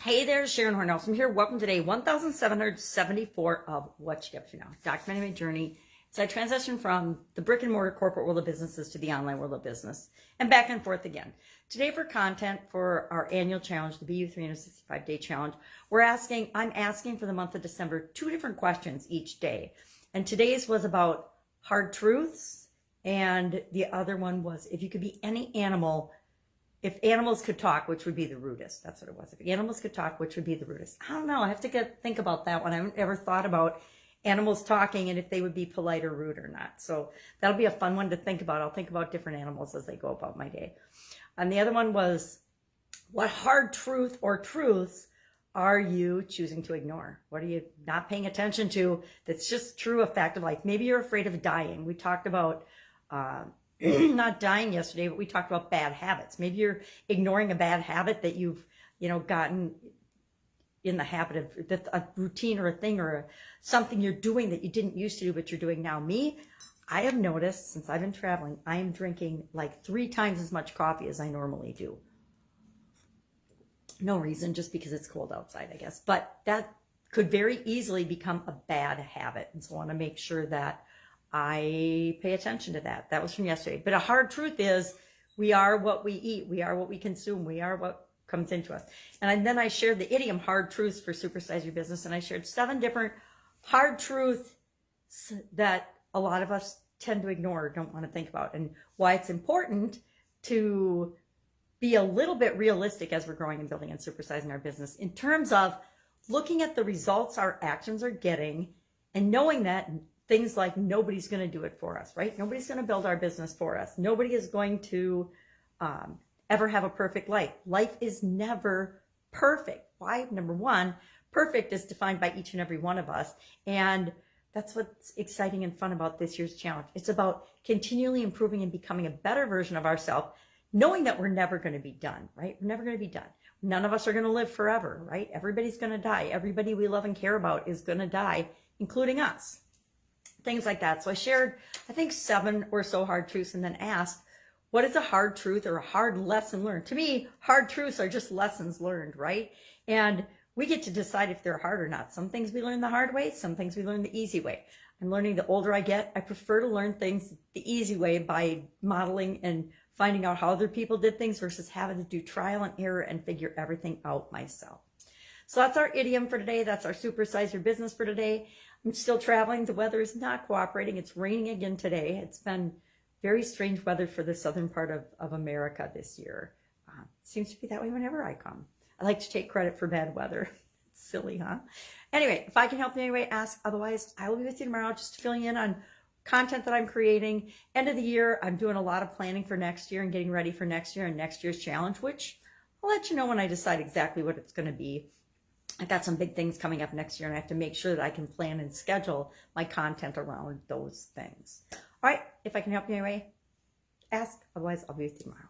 Hey there, Sharon Horne-Ellstrom here. Welcome to day 1774 of What You Get Up To Now, documenting my journey as I transition from the brick and mortar corporate world of businesses to the online world of business and back and forth again. Today for content for our annual challenge, the BU 365-day challenge, I'm asking for the month of December 2 different questions each day. And today's was about hard truths, and the other one was if you could be any animal. If animals could talk, which would be the rudest? That's what it was. If animals could talk, which would be the rudest? I don't know. I have to think about that one. I haven't ever thought about animals talking and if they would be polite or rude or not. So that'll be a fun one to think about. I'll think about different animals as I go about my day. And the other one was, what hard truth or truths are you choosing to ignore? What are you not paying attention to that's just true, a fact of life? Maybe you're afraid of dying. We talked about not dying yesterday, but we talked about bad habits. Maybe you're ignoring a bad habit that you've, gotten in the habit of, a routine or a thing or something you're doing that you didn't used to do, but you're doing now. I have noticed since I've been traveling, I am drinking like 3 times as much coffee as I normally do. No reason, just because it's cold outside, I guess. But that could very easily become a bad habit. And so I want to make sure that I pay attention to that. That was from yesterday. But a hard truth is we are what we eat. We are what we consume. We are what comes into us. And then I shared the idiom hard truths for Supersize Your Business. And I shared 7 different hard truths that a lot of us tend to ignore or don't want to think about, and why it's important to be a little bit realistic as we're growing and building and supersizing our business in terms of looking at the results our actions are getting and knowing that things like nobody's going to do it for us, right? Nobody's going to build our business for us. Nobody is going to ever have a perfect life. Life is never perfect. Why? Number one, perfect is defined by each and every one of us. And that's what's exciting and fun about this year's challenge. It's about continually improving and becoming a better version of ourselves, knowing that we're never going to be done, right? We're never going to be done. None of us are going to live forever, right? Everybody's going to die. Everybody we love and care about is going to die, including us. Things like that. So I shared, I think, 7 or so hard truths and then asked, what is a hard truth or a hard lesson learned? To me, hard truths are just lessons learned, right? And we get to decide if they're hard or not. Some things we learn the hard way, some things we learn the easy way. I'm learning the older I get, I prefer to learn things the easy way by modeling and finding out how other people did things versus having to do trial and error and figure everything out myself. So that's our idiom for today. That's our Supersize Your Business for today. I'm still traveling. The weather is not cooperating. It's raining again today. It's been very strange weather for the southern part of America this year. Seems to be that way whenever I come. I like to take credit for bad weather. It's silly, huh? Anyway, if I can help in any way, ask. Otherwise, I will be with you tomorrow just filling in on content that I'm creating. End of the year, I'm doing a lot of planning for next year and getting ready for next year and next year's challenge, which I'll let you know when I decide exactly what it's going to be. I've got some big things coming up next year, and I have to make sure that I can plan and schedule my content around those things. All right, if I can help you in any way, ask. Otherwise, I'll be with you tomorrow.